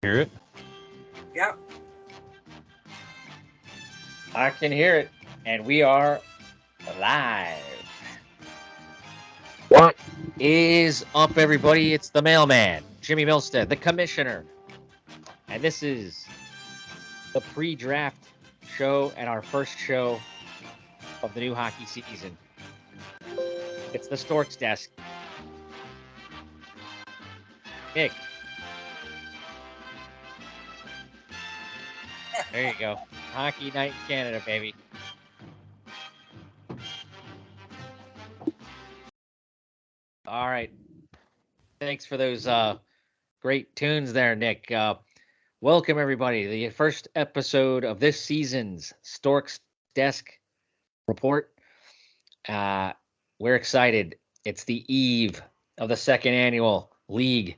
Hear it? Yeah. I can hear it, and we are live. What is up, everybody? It's the mailman, Jimmy Milstead, the commissioner, and this is the pre-draft show and our first show of the new hockey season. It's the Storksdesk. Nick, there you go. Hockey night in Canada, baby. All right. Thanks for those great tunes there, Nick. Welcome, everybody, to the first episode of this season's Storks Desk Report. We're excited. It's the eve of the second annual League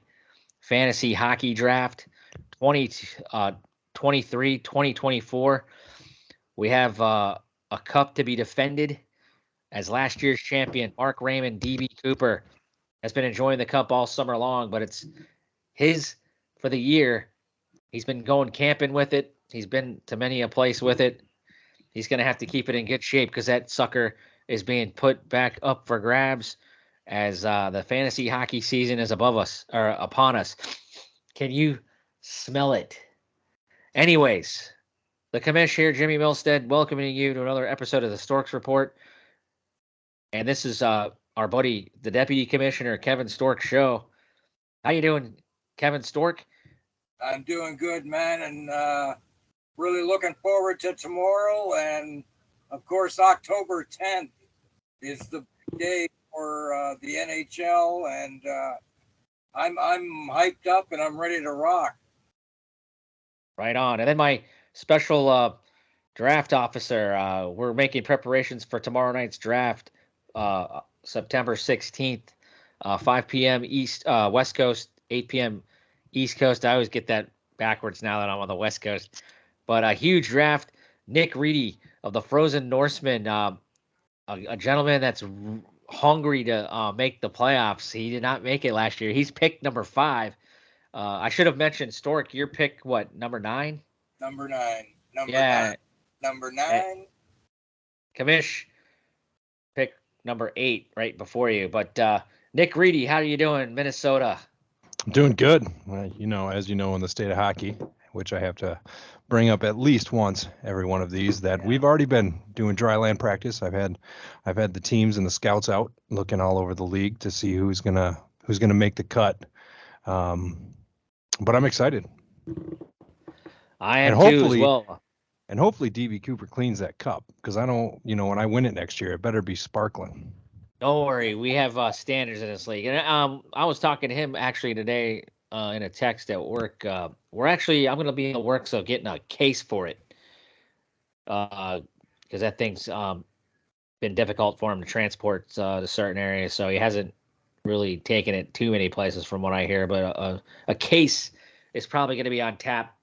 Fantasy Hockey Draft 2023 2024. We have a cup to be defended as last year's champion, Mark Raymond, DB Cooper, has been enjoying the cup all summer long, but it's his for the year. He's been going camping with it. He's been to many a place with it. He's going to have to keep it in good shape because that sucker is being put back up for grabs as the fantasy hockey season is above us or upon us. Can you smell it? Anyways, the commish here, Jimmy Milstead, welcoming you to another episode of the Storks Report. And this is our buddy, the Deputy Commissioner, Kevin Stork show. How you doing, Kevin Stork? I'm doing good, man, and really looking forward to tomorrow. And of course, October 10th is the big day for the NHL, and I'm hyped up and I'm ready to rock. Right on. And then my special draft officer, we're making preparations for tomorrow night's draft, September 16th, 5 p.m. East, West Coast, 8 p.m. East Coast. I always get that backwards now that I'm on the West Coast. But a huge draft. Nick Reedy of the Frozen Norseman, a gentleman that's hungry to make the playoffs. He did not make it last year. He's picked number 5. I should have mentioned Stork. Your pick, what, number 9? Number 9. Yeah. 9. Number 9. Kamish pick number 8 right before you. But Nick Reedy, how are you doing, Minnesota? I'm doing good. As you know, in the state of hockey, which I have to bring up at least once every one of these, that we've already been doing dry land practice. I've had the teams and the scouts out looking all over the league to see who's gonna make the cut. But I'm excited. I am too as well. And hopefully DB Cooper cleans that cup, because I don't, when I win it next year, it better be sparkling. Don't worry, we have standards in this league. And I was talking to him actually today in a text at work. I'm going to be in the works of getting a case for it, because that thing's been difficult for him to transport to certain areas. So he hasn't really taken it too many places from what I hear. But a case is probably going to be on tap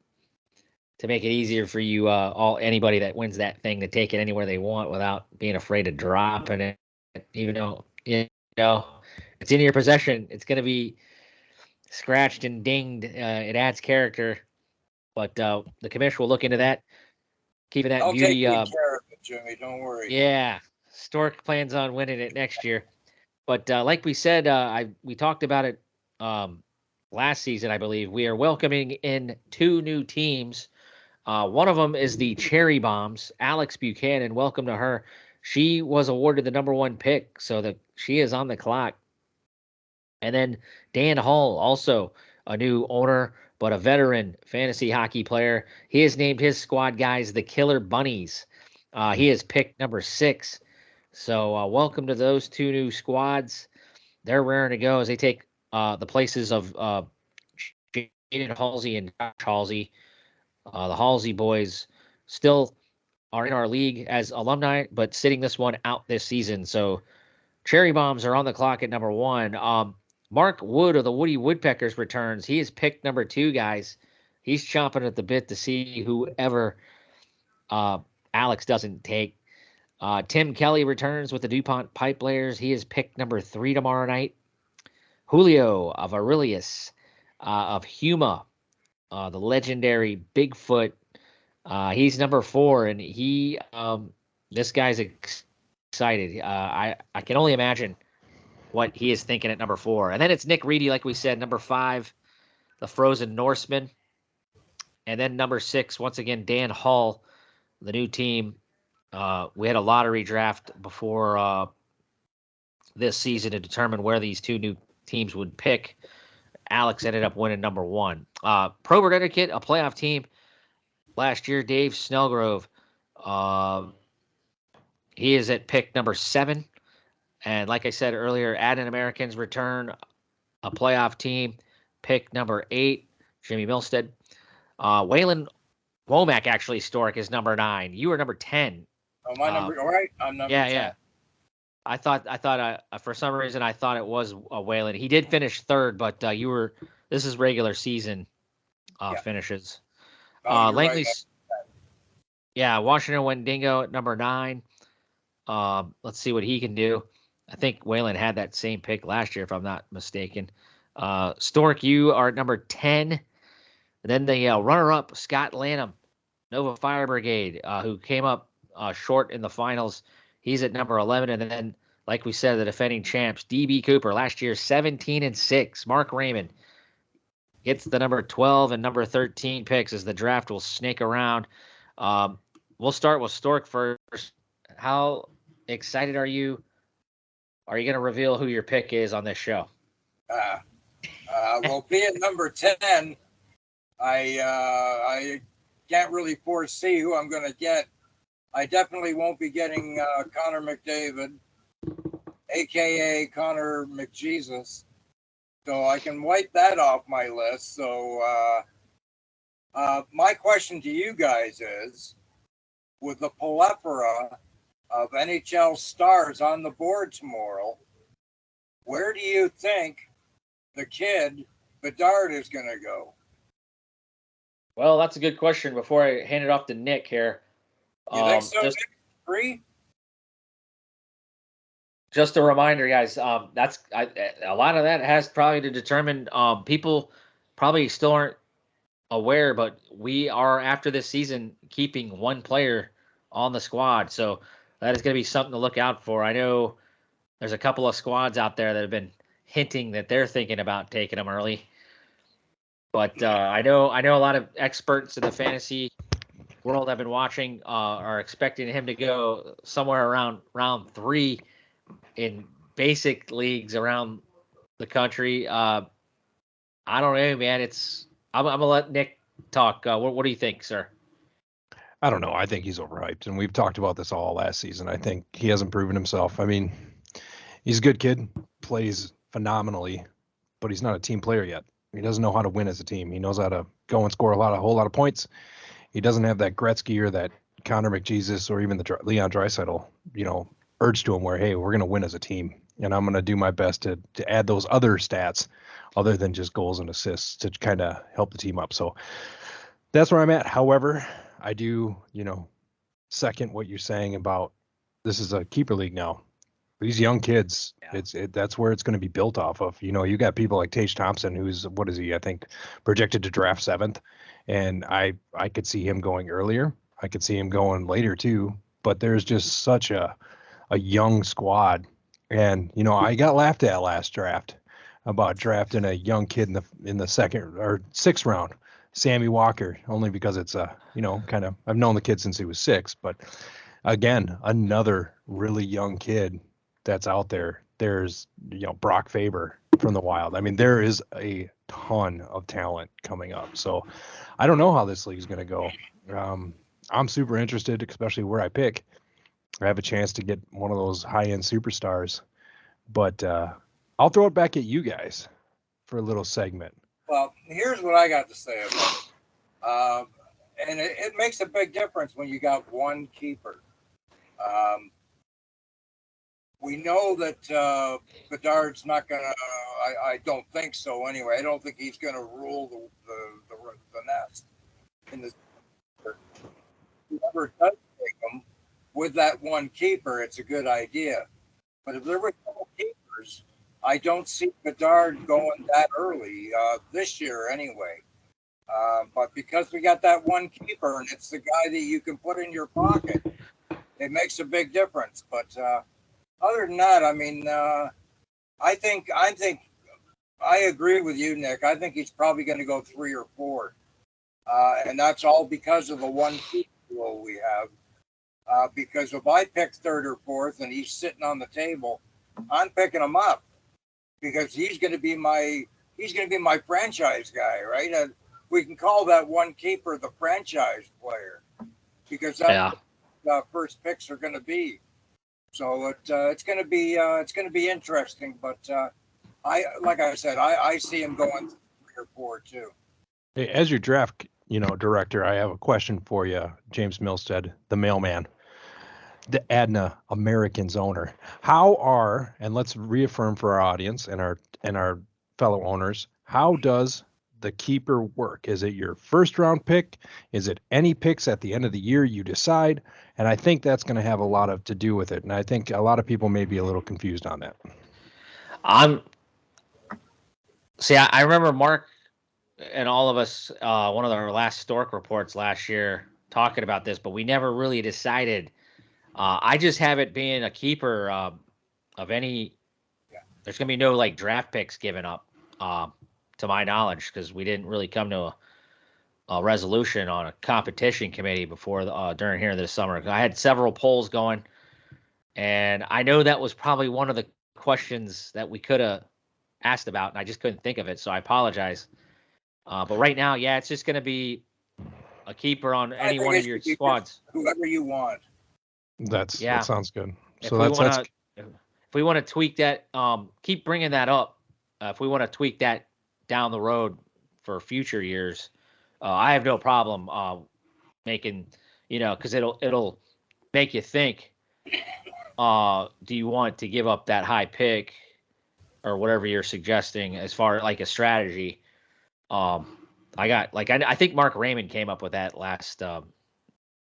to make it easier for you, anybody that wins that thing, to take it anywhere they want without being afraid of dropping it. Even though it's in your possession, it's going to be scratched and dinged. It adds character, but the commission will look into that, keeping that I'll beauty. Take good care of it, Jimmy. Don't worry. Yeah, Stork plans on winning it next year. But like we said, we talked about it last season, I believe. We are welcoming in 2 new teams. One of them is the Cherry Bombs. Alex Buchanan, welcome to her. She was awarded the number 1 pick, so she is on the clock. And then Dan Hall, also a new owner, but a veteran fantasy hockey player. He has named his squad guys the Killer Bunnies. He has picked number 6. So welcome to those 2 new squads. They're raring to go as they take the places of Jaden Halsey and Josh Halsey. The Halsey boys still are in our league as alumni, but sitting this one out this season. So Cherry Bombs are on the clock at number 1. Mark Wood of the Woody Woodpeckers returns. He is picked number 2, guys. He's chomping at the bit to see whoever Alex doesn't take. Tim Kelly returns with the DuPont Pipe Layers. He is picked number 3 tomorrow night. Julio of Aurelius of Huma the legendary Bigfoot. He's number 4, and this guy's excited. I can only imagine what he is thinking at number 4. And then it's Nick Reedy, like we said, number 5, the Frozen Norseman. And then number 6, once again, Dan Hall, the new team. We had a lottery draft before this season to determine where these 2 new teams would pick. Alex ended up winning number 1. Probert Etiquette, a playoff team last year. Dave Snellgrove, he is at pick number 7. And like I said earlier, Adden Americans return, a playoff team, pick number 8. Jimmy Milstead. Waylon Womack, actually, Stork, is number 9. You were number 10. Oh, my number, all right. I'm number 10. Yeah. I thought for some reason I thought it was Waylon. He did finish 3rd, but this is regular season finishes. Langley, right. Washington Wendigo at number 9. Let's see what he can do. I think Waylon had that same pick last year, if I'm not mistaken. Stork, you are at number 10. And then the runner-up, Scott Lanham, Nova Fire Brigade, who came up short in the finals. He's at number 11. And then, like we said, the defending champs, DB Cooper, last year 17-6. Mark Raymond gets the number 12 and number 13 picks as the draft will snake around. We'll start with Stork first. How excited are you? Are you going to reveal who your pick is on this show? Well, being number 10, I can't really foresee who I'm going to get. I definitely won't be getting Connor McDavid, a.k.a. Connor McJesus. So I can wipe that off my list. So my question to you guys is, with the plethora of NHL stars on the board tomorrow, where do you think the kid Bedard is going to go? Well, that's a good question. Before I hand it off to Nick here, you think so? Nick? 3? Just a reminder, guys. A lot of that has probably to determine. People probably still aren't aware, but we are, after this season, keeping 1 player on the squad. So that is going to be something to look out for. I know there's a couple of squads out there that have been hinting that they're thinking about taking him early. But I know a lot of experts in the fantasy world I've been watching are expecting him to go somewhere around round 3 in basic leagues around the country. I don't know, man. I'm gonna let Nick talk. What do you think, sir? I don't know. I think he's overhyped, and we've talked about this all last season. I think he hasn't proven himself. I mean, he's a good kid, plays phenomenally, but he's not a team player yet. He doesn't know how to win as a team. He knows how to go and score a whole lot of points. He doesn't have that Gretzky or that Connor McJesus or even the Leon Draisaitl, urge to him where, hey, we're going to win as a team, and I'm going to do my best to add those other stats other than just goals and assists to kind of help the team up. So that's where I'm at. However, I do, second what you're saying about this is a keeper league now. These young kids, that's where it's going to be built off of. You got people like Tage Thompson, who's, what is he? I think projected to draft 7th, and I could see him going earlier. I could see him going later too. But there's just such a young squad, and I got laughed at last draft about drafting a young kid in the 2nd or 6th round, Sammy Walker, only because it's kind of, I've known the kid since he was 6, but again, another really young kid that's out there. There's Brock Faber from the Wild. I mean, there is a ton of talent coming up. So I don't know how this league is going to go. I'm super interested, especially where I pick. I have a chance to get one of those high-end superstars, but I'll throw it back at you guys for a little segment. Well, here's what I got to say about it. And it makes a big difference when you got 1 keeper. We know that Bedard's not going to, I don't think so anyway. I don't think he's going to rule the nest. Whoever does take him, with that 1 keeper, it's a good idea. But if there were no keepers, I don't see Bedard going that early this year anyway. But because we got that one keeper and it's the guy that you can put in your pocket, it makes a big difference. But other than that, I mean, I think I agree with you, Nick. I think he's probably going to go 3 or 4, and that's all because of the one keeper rule we have. Because if I pick 3rd or 4th and he's sitting on the table, I'm picking him up because he's going to be my franchise guy, right? We can call that one keeper the franchise player because that's what the first picks are going to be. So it's going to be interesting. But like I said, I see him going 3 or 4 too. Hey, as your draft, director, I have a question for you, James Milstead, the mailman, the Adna Americans owner. And let's reaffirm for our audience and our fellow owners, how does the keeper work? Is it your first round pick? Is it any picks at the end of the year you decide? And I think that's going to have a lot to do with it. And I think a lot of people may be a little confused on that. I remember Mark and all of us, one of our last Stork reports last year talking about this, but we never really decided. I just have it being a keeper of any. There's gonna be no like draft picks given up, to my knowledge, because we didn't really come to a resolution on a competition committee before during here this summer. I had several polls going, and I know that was probably one of the questions that we could have asked about, and I just couldn't think of it, so I apologize. But right now, it's just going to be a keeper on any one of your squads. Whoever you want. That sounds good. If we want to tweak that, keep bringing that up. If we want to tweak that down the road for future years, I have no problem making, because it'll make you think. Do you want to give up that high pick or whatever you're suggesting as far like a strategy? I think Mark Raymond came up with that last end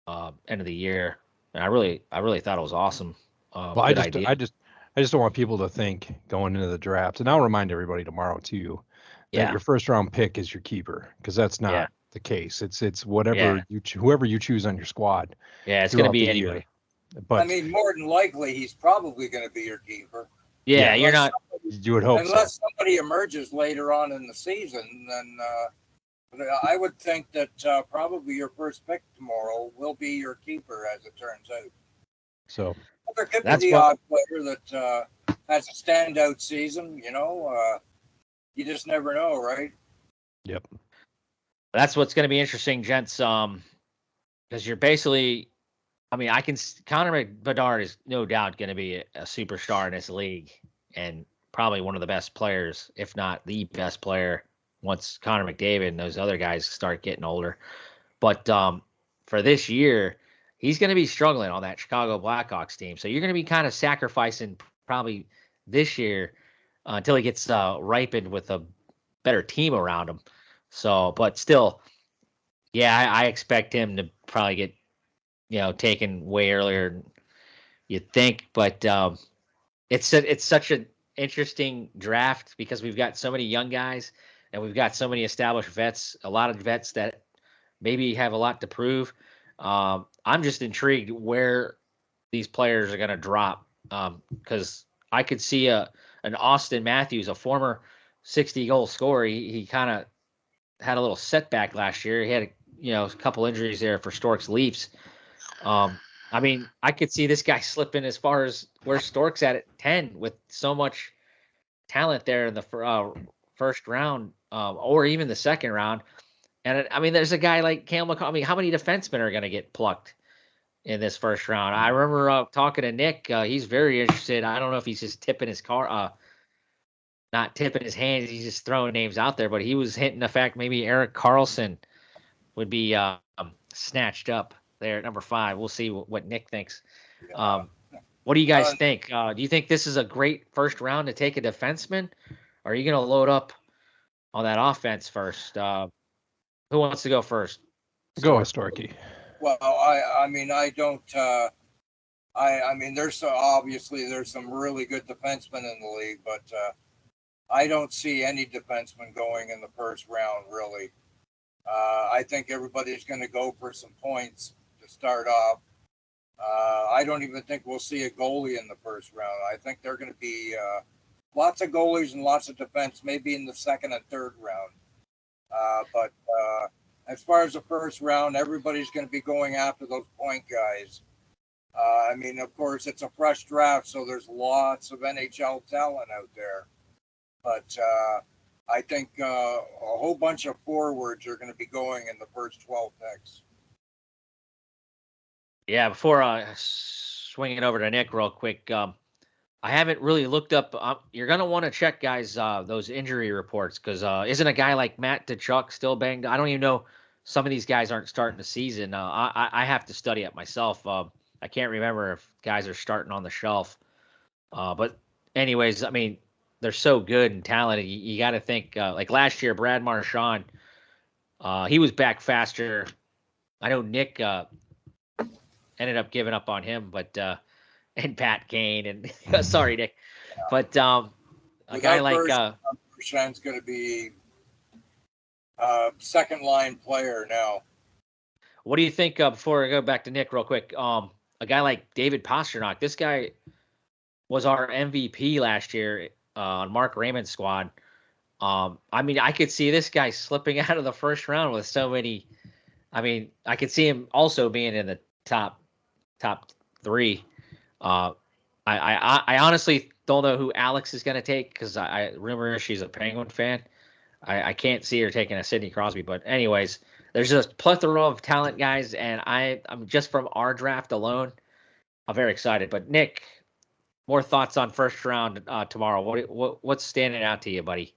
of the year, and I really thought it was awesome. I just don't want people to think going into the draft, and I'll remind everybody tomorrow too that your first round pick is your keeper, because that's not the case. It's whatever whoever you choose on your squad. Yeah, it's going to be anybody. But I mean, more than likely, he's probably going to be your keeper. Yeah, you're not. You would hope unless somebody emerges later on in the season, then I would think that probably your first pick tomorrow will be your keeper, as it turns out. So there could be the odd player that has a standout season. You just never know, right? Yep. That's what's going to be interesting, gents. Because you're basically. I mean, Connor McBedard is no doubt going to be a superstar in this league and probably one of the best players, if not the best player, once Connor McDavid and those other guys start getting older. But for this year, he's going to be struggling on that Chicago Blackhawks team. So you're going to be kind of sacrificing probably this year until he gets ripened with a better team around him. So, but still, I expect him to probably get taken way earlier than you'd think. But it's such an interesting draft because we've got so many young guys and we've got so many established vets, a lot of vets that maybe have a lot to prove. I'm just intrigued where these players are going to drop because I could see an Austin Matthews, a former 60-goal scorer. He kind of had a little setback last year. He had a couple injuries there for Stork's Leafs. I mean, I could see this guy slipping as far as where Stork's at 10 with so much talent there in the first round or even the second round. And I mean, there's a guy like Cam McCall. I mean, how many defensemen are going to get plucked in this first round? I remember talking to Nick. He's very interested. I don't know if he's just tipping his not tipping his hands. He's just throwing names out there, but he was hinting the fact maybe Erik Karlsson would be snatched up there at number 5. We'll see what Nick thinks. What do you guys think? Do you think this is a great first round to take a defenseman? Or are you going to load up on that offense first? Who wants to go first? Go with Storky. Well, I mean, I don't. I mean, there's some really good defensemen in the league, but I don't see any defenseman going in the first round really. I think everybody's going to go for some points to start off. I don't even think we'll see a goalie in the first round. I think they're going to be lots of goalies and lots of defense, maybe in the second and third round. But as far as the first round, everybody's going to be going after those point guys. I mean, of course, it's a fresh draft, so there's lots of NHL talent out there. But I think a whole bunch of forwards are going to be going in the first 12 picks. Yeah, before swinging it over to Nick real quick, I haven't really looked up. You're going to want to check, guys, those injury reports because isn't a guy like Matt Tkachuk still banged? I don't even know. Some of these guys aren't starting the season. I have to study it myself. I can't remember if guys are starting on the shelf. But anyways, I mean, they're so good and talented. You got to think like last year, Brad Marchand, he was back faster. I know Nick ended up giving up on him, but and Pat Kane and sorry, Nick, but a guy like Marchand's going to be a second line player now. What do you think? Before I go back to Nick real quick, a guy like David Pastrnak, this guy was our MVP last year on Mark Raymond's squad. I mean, I could see this guy slipping out of the first round with so many. I mean, I could see him also being in the top three. I honestly don't know who Alex is going to take because I rumor she's a Penguin fan. I can't see her taking a Sidney Crosby, but anyways, there's a plethora of talent, guys, and I'm just from our draft alone, I'm very excited. But Nick, more thoughts on first round tomorrow? What's standing out to you, buddy?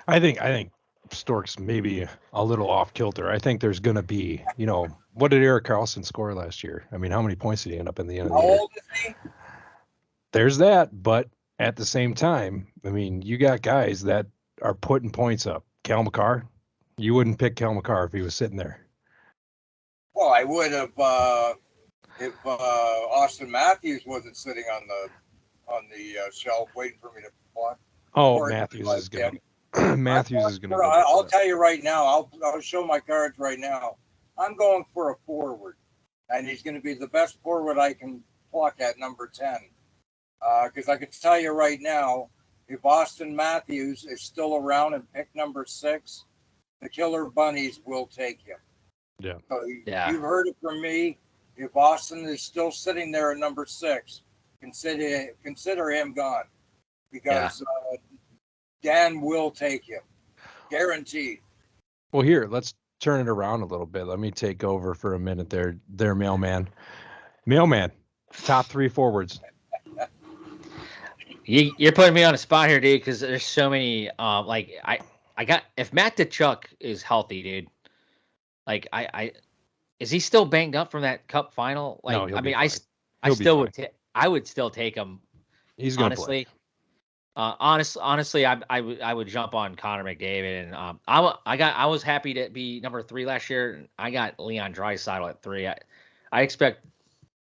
I think Stork's maybe a little off kilter. I think there's going to be, what did Erik Karlsson score last year? I mean, how many points did he end up in the end of the year? How old is he? There's that, but at the same time, I mean, you got guys that are putting points up. Cal McCarr, you wouldn't pick Cal McCarr if he was sitting there. Well, I would have if Austin Matthews wasn't sitting on the shelf waiting for me to block. Oh, Matthews is going to. Matthews is going to. I'll tell you right now. I'll show my cards right now. I'm going for a forward, and he's going to be the best forward I can pluck at number 10. Because I can tell you right now, if Austin Matthews is still around and pick number 6, the Killer Bunnies will take him. Yeah. So you've heard it from me. If Austin is still sitting there at number 6, consider him gone, because Dan will take him, guaranteed. Well, here, let's turn it around a little bit. Let me take over for a minute there, mailman. Mailman, top 3 forwards. You're putting me on a spot here, dude, because there's so many. Like I got if Matt Tkachuk is healthy, dude. Like is he still banged up from that Cup final? Like no, I mean, I would still take him. He's gonna honestly. Play. Honestly, I would jump on Connor McDavid, and I was happy to be number 3 last year. And I got Leon Draisaitl at 3. I expect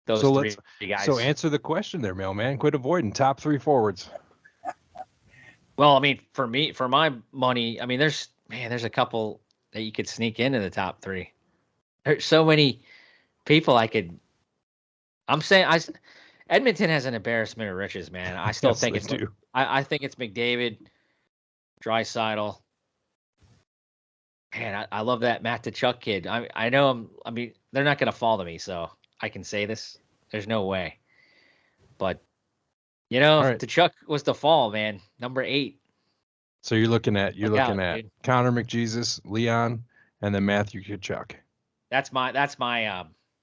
those 3 guys. So answer the question there, mailman. Quit avoiding top 3 forwards. Well, I mean, for my money, I mean, there's a couple that you could sneak into the top 3. There's so many people I'm saying Edmonton has an embarrassment of riches, man. I still think it's I think it's McDavid, Draisaitl. Man, I love that Matt Tkachuk kid. I know I mean, they're not going to follow me, so I can say this. There's no way. But right. Tkachuk was the fall, man. Number 8. So you're looking at Connor McJesus, Leon, and then Matthew Tkachuk. That's my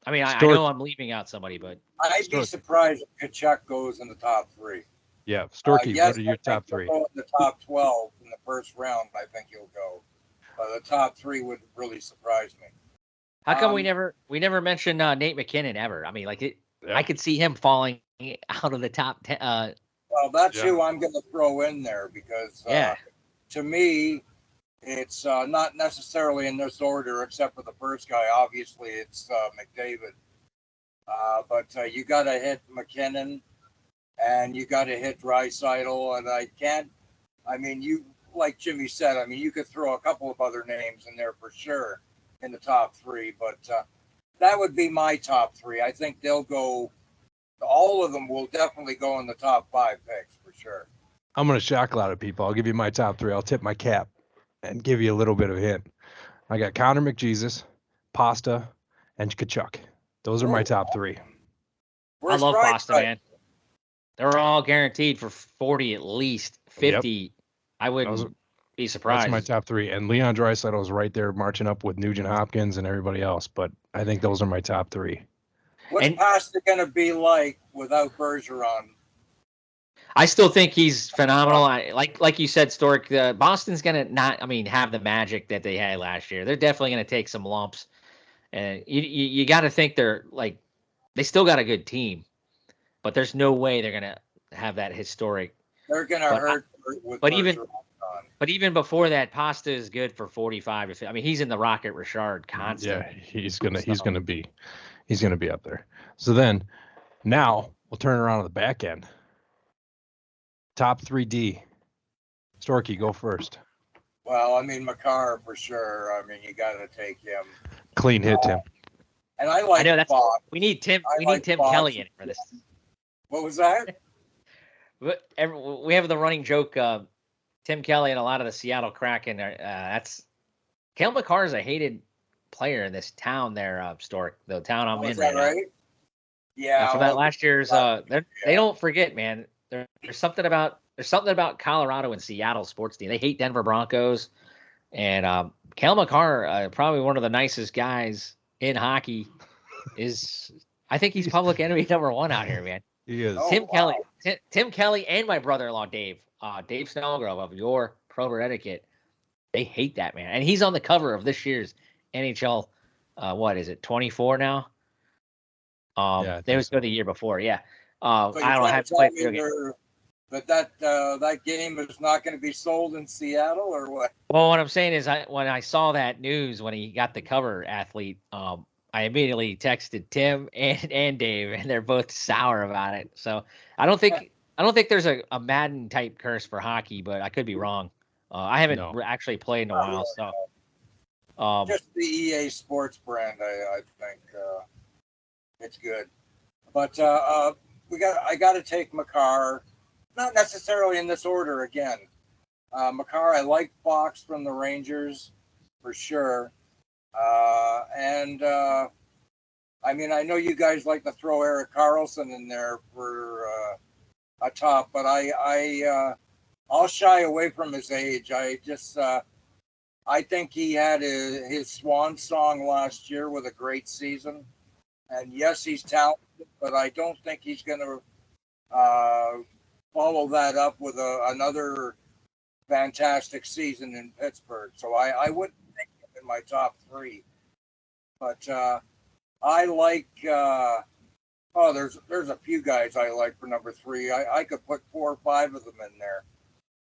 I mean, I know I'm leaving out somebody, but I'd be surprised if Tkachuk goes in the top 3. Yeah, Storky, what are your top 3? In the top 12 in the first round, I think he'll go. But the top 3 would really surprise me. How come we never mentioned Nate McKinnon ever? I mean, I could see him falling out of the top 10. Well, that's who I'm going to throw in there because to me, it's not necessarily in this order, except for the first guy. Obviously, it's McDavid. But you got to hit McKinnon, and you got to hit Draisaitl, and like Jimmy said, I mean, you could throw a couple of other names in there for sure in the top three, but that would be my top three. I think they'll go. All of them will definitely go in the top 5 picks for sure. I'm going to shock a lot of people. I'll give you my top 3. I'll tip my cap and give you a little bit of a hint. I got Connor McJesus, Pasta, and Kachuk. Those are my top 3. I love Pasta, man. They're all guaranteed for 40 at least, 50. Yep. I wouldn't be surprised. That's my top 3. And Leon Draisaitl is right there marching up with Nugent Hopkins and everybody else. But I think those are my top 3. What's Pasta going to be like without Bergeron? I still think he's phenomenal. Like you said, Stork, Boston's going to not, have the magic that they had last year. They're definitely going to take some lumps. And you got to think they still got a good team, but there's no way they're going to have that historic. They're going to hurt with Bergeron. But even before that, Pasta is good for 45. He's in the Rocket Richard constant. Yeah, he's gonna be up there. So then, now we'll turn around to the back end. Top 3D. Storky, go first. Well, Makar for sure. You got to take him. Clean hit, Tim. And I like. I know Fox. We need Tim. We need Tim Kelly in for this. What was that? We have the running joke. Tim Kelly and a lot of the Seattle Kraken. Cale Makar is a hated player in this town there, Stork. The town I'm in right now. Yeah. From that last year's, they don't forget, man. There's something about Colorado and Seattle sports team. They hate Denver Broncos, and Cale Makar, probably one of the nicest guys in hockey, I think he's public enemy number 1 out here, man. He is. Tim Kelly, and my brother-in-law Dave Snellgrove of your Pro Etiquette. They hate that, man, and he's on the cover of this year's NHL. What is it? 24 now. They was good the year before, yeah. I don't have to play video game. But that game is not going to be sold in Seattle, or what? Well, what I'm saying is, when I saw that news when he got the cover athlete, I immediately texted Tim and Dave, and they're both sour about it. So I don't think there's a Madden type curse for hockey, but I could be wrong. I haven't actually played in a while, so just the EA Sports brand, I think it's good. But I got to take Makar, not necessarily in this order again. Makar, I like Fox from the Rangers for sure. And I know you guys like to throw Erik Karlsson in there for a top, but I'll shy away from his age. I think he had his swan song last year with a great season. And yes, he's talented, but I don't think he's going to follow that up with another fantastic season in Pittsburgh. So I wouldn't think him in my top 3. But I like there's a few guys I like for number 3. I could put 4 or 5 of them in there.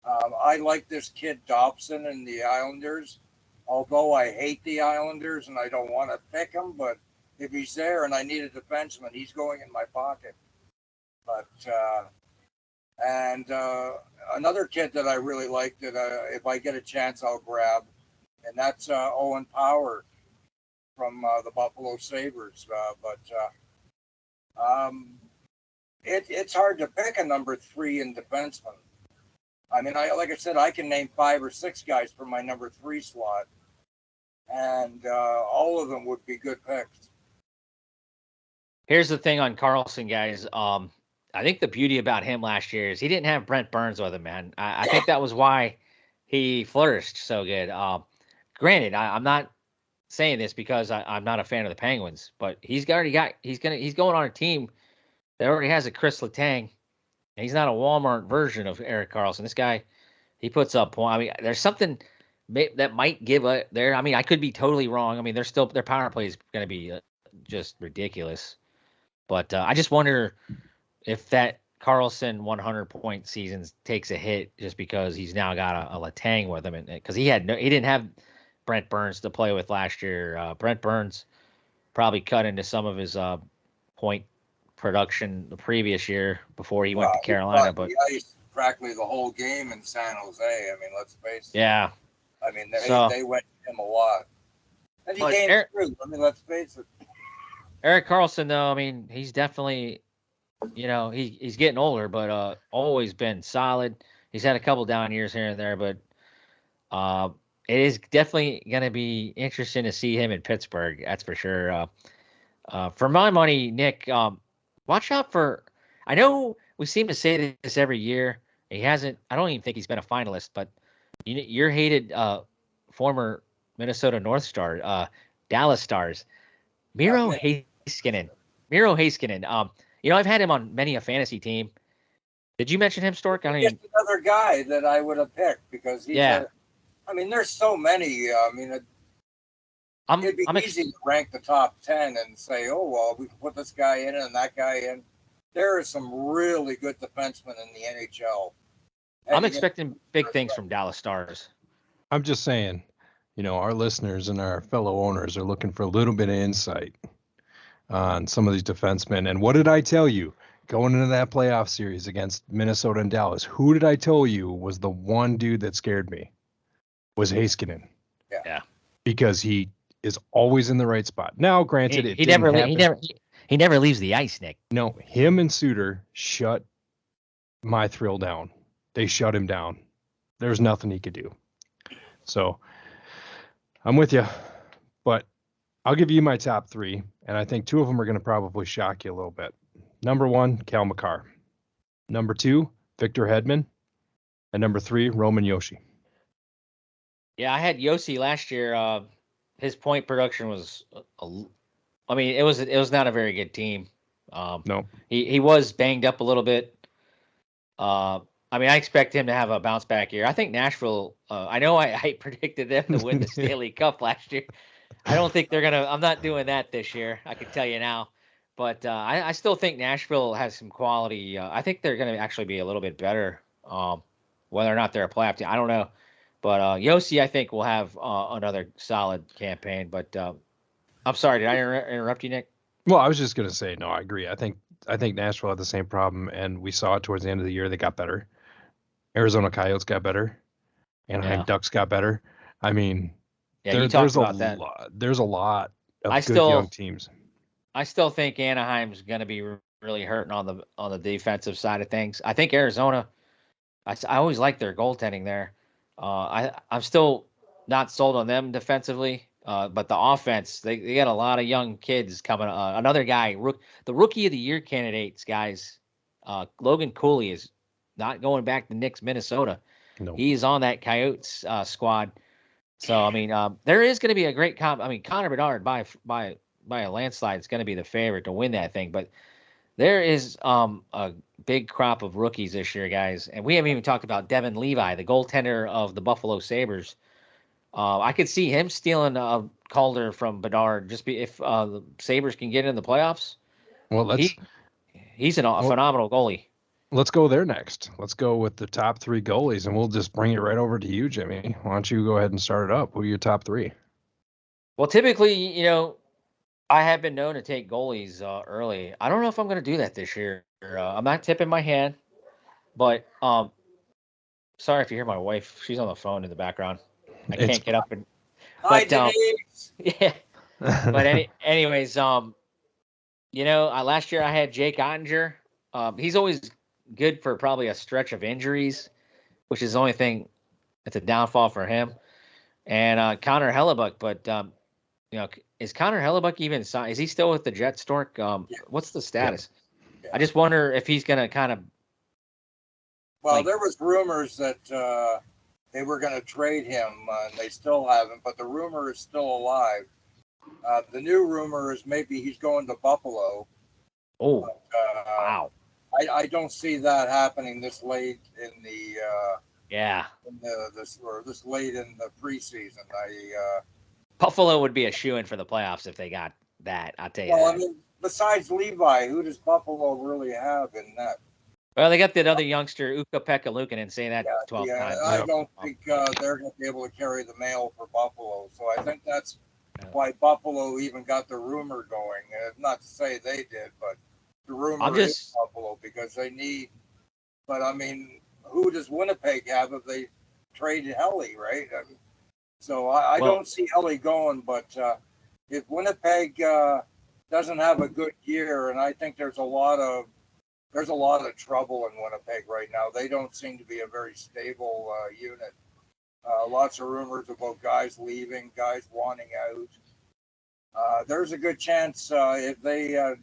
I like this kid Dobson in the Islanders, although I hate the Islanders and I don't want to pick him, but if he's there and I need a defenseman, he's going in my pocket. But another kid that I really like that if I get a chance I'll grab, and that's Owen Power from the Buffalo Sabres. It's hard to pick a number 3 in defenseman. Like I said, I can name 5 or 6 guys for my number 3 slot, and all of them would be good picks. Here's the thing on Karlsson, guys. I think the beauty about him last year is he didn't have Brent Burns with him, man. I think that was why he flourished so good. Granted, I'm not saying this because I'm not a fan of the Penguins, but he's going on a team that already has a Chris Letang, and he's not a Walmart version of Erik Karlsson. This guy, he puts up points. There's something that might give there. I could be totally wrong. Their power play is going to be just ridiculous. But I just wonder if that Karlsson 100-point season takes a hit just because he's now got a Letang with him, and because he didn't have Brent Burns to play with last year. Brent Burns probably cut into some of his point production the previous year before he went to Carolina. But practically the whole game in San Jose. I mean, let's face it. Yeah. I mean, So, they went to him a lot. And he but came through. I mean, let's face it. Erik Karlsson, though, I mean, he's definitely, he's getting older, but always been solid. He's had a couple down years here and there, but it is definitely going to be interesting to see him in Pittsburgh. That's for sure. For my money, Nick, watch out for. I know we seem to say this every year. He hasn't. I don't even think he's been a finalist, but your hated former Minnesota North Star, Dallas Stars, Miro Heiskanen. Miro Heiskanen. I've had him on many a fantasy team. Did you mention him, Stork? I don't He's even. another guy that I would have picked because he's. Yeah. I mean, there's so many. I mean, it'd be easy to rank the top 10 and say, oh, well, we can put this guy in and that guy in. There are some really good defensemen in the NHL. I'm expecting big things from Dallas Stars. I'm just saying, our listeners and our fellow owners are looking for a little bit of insight on some of these defensemen. And what did I tell you going into that playoff series against Minnesota and Dallas? Who did I tell you was the one dude that scared me? Was Heiskanen. Yeah. Because he is always in the right spot. Now, granted, he never leaves the ice, Nick. No, him and Suter shut my thrill down. They shut him down. There's nothing he could do. So I'm with you, but I'll give you my top three, and I think two of them are going to probably shock you a little bit. Number one, Cal McCarr. Number two, Victor Hedman. And number three, Roman Josi. Yeah, I had Josi last year. His point production was, it was not a very good team. No. He was banged up a little bit. I expect him to have a bounce back year. I think Nashville. I know I predicted them to win the Stanley Cup last year. I don't think they're gonna. I'm not doing that this year. I can tell you now. But I still think Nashville has some quality. I think they're gonna actually be a little bit better. Whether or not they're a playoff team, I don't know. But Josi, I think, will have another solid campaign. But I'm sorry, did I interrupt you, Nick? Well, I was just gonna say no. I agree. I think Nashville had the same problem, and we saw it towards the end of the year. They got better. Arizona Coyotes got better. Anaheim Ducks got better. I mean, there's a lot of good young teams. I still think Anaheim's going to be really hurting on the defensive side of things. I think Arizona. I always like their goaltending there. I'm still not sold on them defensively. But the offense, they got a lot of young kids coming. Another guy, the rookie of the year candidates, guys. Logan Cooley is not going back to Knicks, Minnesota. No. He's on that Coyotes squad. So there is going to be a great Connor Bedard by a landslide is going to be the favorite to win that thing. But there is a big crop of rookies this year, guys, and we haven't even talked about Devin Levi, the goaltender of the Buffalo Sabres. I could see him stealing a Calder from Bedard if the Sabres can get in the playoffs. Well, he's a phenomenal goalie. Let's go there next. Let's go with the top three goalies, and we'll just bring it right over to you, Jimmy. Why don't you go ahead and start it up? Who are your top three? Well, typically, I have been known to take goalies early. I don't know if I'm going to do that this year. I'm not tipping my hand, but sorry if you hear my wife. She's on the phone in the background. I can't get up and. Hi, Denise. Yeah. But anyways, last year I had Jake Ottinger. He's always good for probably a stretch of injuries, which is the only thing that's a downfall for him. And Connor Hellebuck, but is Connor Hellebuck even signed? Is he still with the Jets, Stork? What's the status? Yeah. I just wonder if he's going to kind of. Well, there was rumors that they were going to trade him, and they still haven't. But the rumor is still alive. The new rumor is maybe he's going to Buffalo. Oh, wow! I don't see that happening this late in the. This late in the preseason. Buffalo would be a shoo-in for the playoffs if they got that. I'll tell you. Well, that. Besides Levi, who does Buffalo really have in that? Well, they got that other youngster, Ukko-Pekka Luukkonen, saying that 12 times. I don't think they're going to be able to carry the mail for Buffalo. So I think that's why Buffalo even got the rumor going. Not to say they did, but the rumor is Buffalo because they need. But who does Winnipeg have if they traded Helly, right? I mean, so I Well, don't see Helly going, but if Winnipeg doesn't have a good year, and I think there's a lot of trouble in Winnipeg right now. They don't seem to be a very stable unit. Lots of rumors about guys leaving, guys wanting out. There's a good chance if they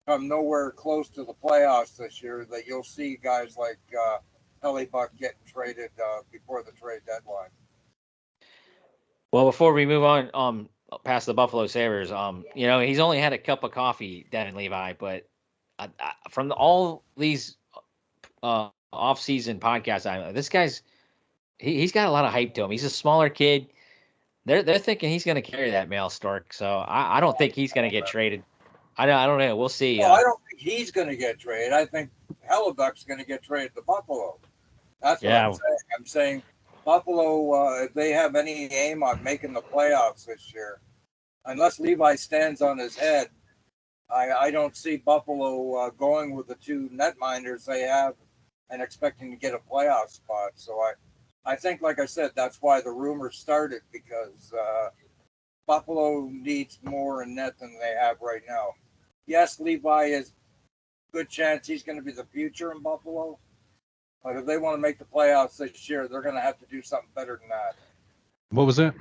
come nowhere close to the playoffs this year that you'll see guys like Hellebuck getting traded before the trade deadline. well, before we move on, past the Buffalo Sabres, he's only had a cup of coffee, Devin Levi, but from all these off-season podcasts, this guy's he's got a lot of hype to him. He's a smaller kid. They're thinking he's going to carry that mail, Stork. So I don't think he's going to get traded. I don't know. We'll see. No, I don't think he's going to get traded. I think Hellebuck's going to get traded to Buffalo. That's what I'm saying. I'm saying Buffalo, if they have any aim on making the playoffs this year, unless Levi stands on his head, I don't see Buffalo going with the two netminders they have and expecting to get a playoff spot. So I think, like I said, that's why the rumors started, because Buffalo needs more in net than they have right now. Yes, Levi is a good chance he's going to be the future in Buffalo. But if they want to make the playoffs this year, they're going to have to do something better than that. What was that?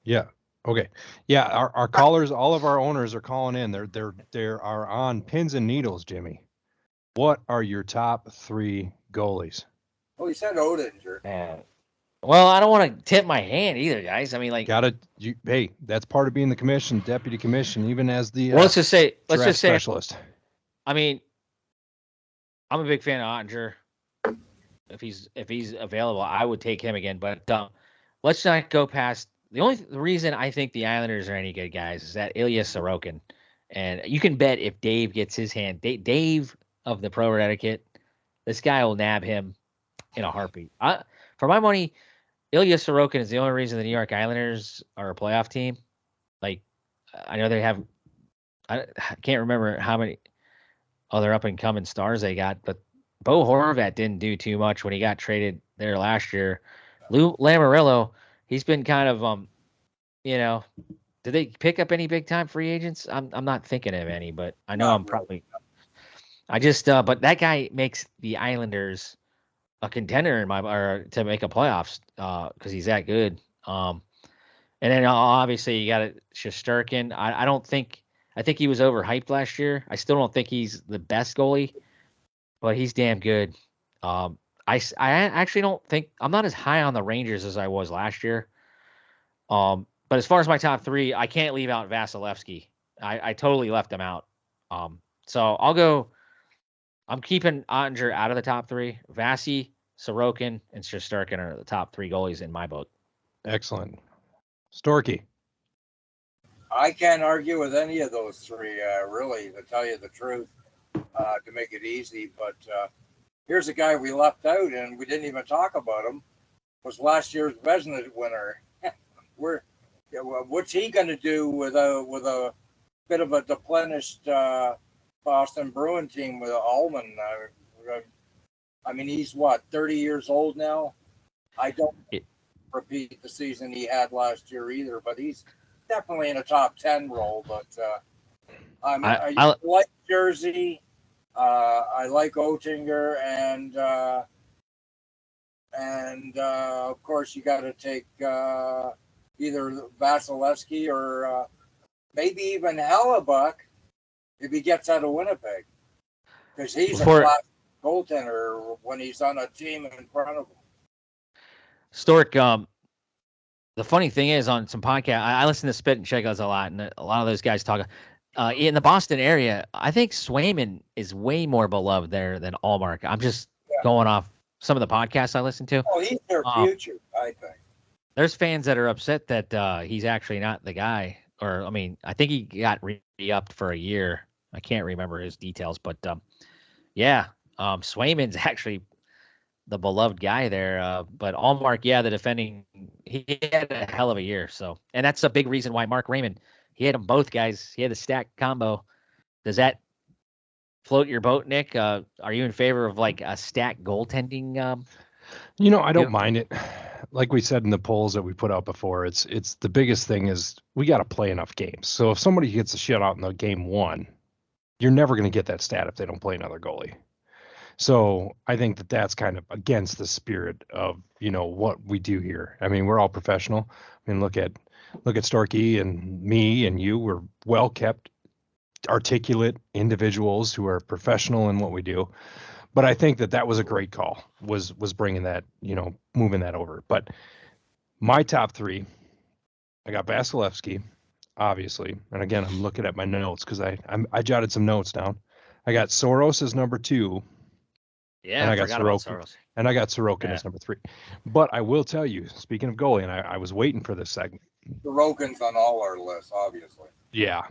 Yeah. Okay. Yeah. Our callers, all of our owners are calling in. They are on pins and needles, Jimmy. What are your top 3 goalies? Well, he said Odinger. Man. Well, I don't want to tip my hand either, guys. I mean, like, hey, that's part of being the commission, deputy commission, even as the let's just say specialist. I mean, I'm a big fan of Ottinger. If he's available, I would take him again. But let's not go past the only reason I think the Islanders are any good, guys, is that Ilya Sorokin, and you can bet if Dave gets his hand, Dave of the Pro Etiquette, this guy will nab him in a heartbeat. For my money, Ilya Sorokin is the only reason the New York Islanders are a playoff team. Like, I know they have, I can't remember how many other up and coming stars they got, but Bo Horvat didn't do too much when he got traded there last year. Lou Lamoriello, he's been kind of did they pick up any big time free agents? I'm not thinking of any, but I know but that guy makes the Islanders a contender to make a playoffs because he's that good. And then obviously you got Shesterkin. I think he was overhyped last year. I still don't think he's the best goalie, but he's damn good. I actually don't think I'm not as high on the Rangers as I was last year. But as far as my top 3, I can't leave out Vasilevsky. I totally left him out. So I'm keeping Ottinger out of the top 3. Vasi, Sorokin, and Shesterkin are the top 3 goalies in my book. Excellent. Storky. I can't argue with any of those 3, really, to tell you the truth, to make it easy. But here's a guy we left out, and we didn't even talk about him, was last year's Vezina winner. What's he going to do with a bit of a deplenished Boston Bruin team with Allman? I mean, he's 30 years old now. I don't repeat the season he had last year either, but he's definitely in a top 10 role. But I like Jersey. I like Oettinger, and of course you got to take either Vasilevsky or maybe even Hellebuck if he gets out of Winnipeg, because he's a class goaltender when he's on a team in front of him. Stork, the funny thing is, on some podcast, I listen to Spit and Chicklets a lot, and a lot of those guys talk. In the Boston area, I think Swayman is way more beloved there than Allmark. I'm just going off some of the podcasts I listen to. Oh, he's their future, I think. There's fans that are upset that he's actually not the guy. Or, I mean, I think he got re-upped for a year. I can't remember his details, but Swayman's actually the beloved guy there. But Allmark, the defending, he had a hell of a year. So, and that's a big reason why Mark Raymond, he had them both guys. He had a stacked combo. Does that float your boat, Nick? Are you in favor of like a stack goaltending? I don't Yeah. mind it. Like we said in the polls that we put out before, it's the biggest thing is we got to play enough games. So if somebody gets a shutout in the game one, you're never going to get that stat if they don't play another goalie. So I think that that's kind of against the spirit of, what we do here. I mean, we're all professional. I mean, look at Storky and me and you. We're well kept, articulate individuals who are professional in what we do. But I think that was a great call, was bringing that, moving that over. But my top three, I got Vasilevsky, obviously. And again, I'm looking at my notes because I jotted some notes down. I got Soros as number 2. Yeah, And I I got forgot about Sorokin. Soros. And I got Sorokin Yeah. as number 3. But I will tell you, speaking of goalie, and I was waiting for this segment. Sorokin's on all our lists, obviously. Yeah.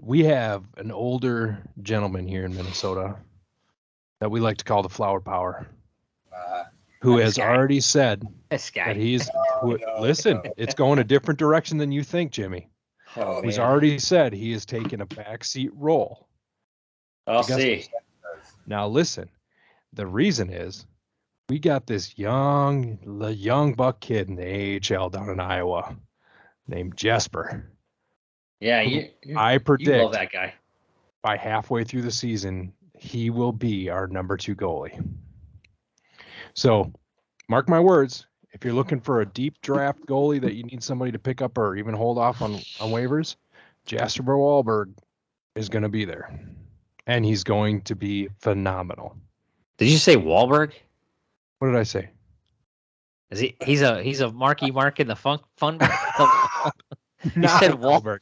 We have an older gentleman here in Minnesota that we like to call the Flower Power, who has already said This guy. that he's no. it's going a different direction than you think, Jimmy. Oh, He's man. already said he is taking a backseat role. I'll see. Now listen, the reason is we got this young buck kid in the AHL down in Iowa named Jesper. Yeah, I you predict love that guy. by halfway through the season, he will be our number 2 goalie. So mark my words, if you're looking for a deep draft goalie that you need somebody to pick up or even hold off on waivers, Jasper Wahlberg is going to be there. And he's going to be phenomenal. Did you say Wahlberg? What did I say? Is he? He's a Marky Mark in the fun. Not said Wahlberg.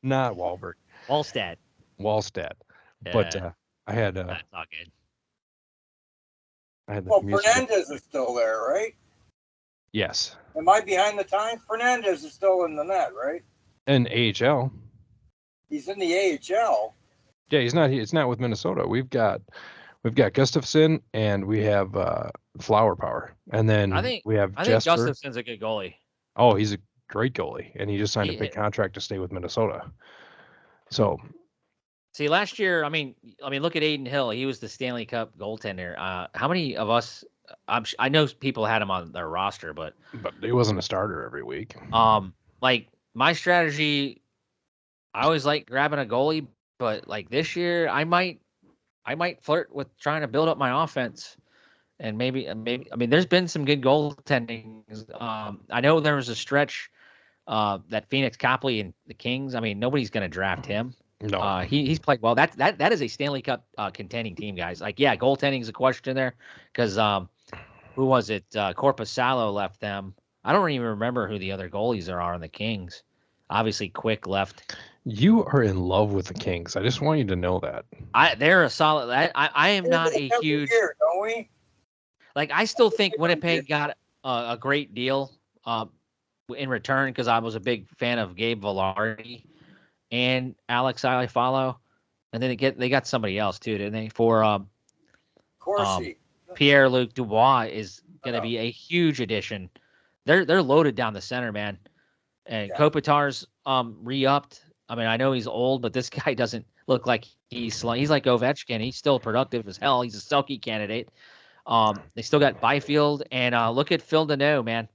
Not Wahlberg. Wallstad. Wallstad. But Yeah. I had That's not good. the Well, music. Fernandez is still there, right? Yes. Am I behind the times? Fernandez is still in the net, right? And AHL. He's in the AHL. Yeah, he's not. It's not with Minnesota. We've got Gustafsson and we have Flower Power, and then we have I think Jesper. Gustafson's a good goalie. Oh, he's a great goalie, and he just signed a big contract to stay with Minnesota. So, see, last year, I mean, look at Aiden Hill. He was the Stanley Cup goaltender. How many of us? I know people had him on their roster, but he wasn't a starter every week. Like my strategy, I always like grabbing a goalie, but like this year, I might flirt with trying to build up my offense. And maybe, I mean, there's been some good goaltending. I know there was a stretch that Phoenix Copley and the Kings. I mean, nobody's going to draft him. No, he's played well. That is a Stanley Cup contending team, guys. Like, yeah, goaltending is a question there because who was it? Korpisalo left them. I don't even remember who the other goalies there are on the Kings. Obviously, Quick left. You are in love with the Kings. I just want you to know that. They're a solid. I am not a huge. Year, don't we? Like, I still think Winnipeg got a great deal in return because I was a big fan of Gabe Vilardi and Alex Iafallo. And then they got somebody else too, didn't they? For Corsi. Pierre-Luc Dubois is going to be a huge addition. They're loaded down the center, man. And Kopitar's re-upped. I mean, I know he's old, but this guy doesn't look like he's like Ovechkin. He's still productive as hell. He's a Selke candidate. They still got Byfield, and look at Phil Deneau, man.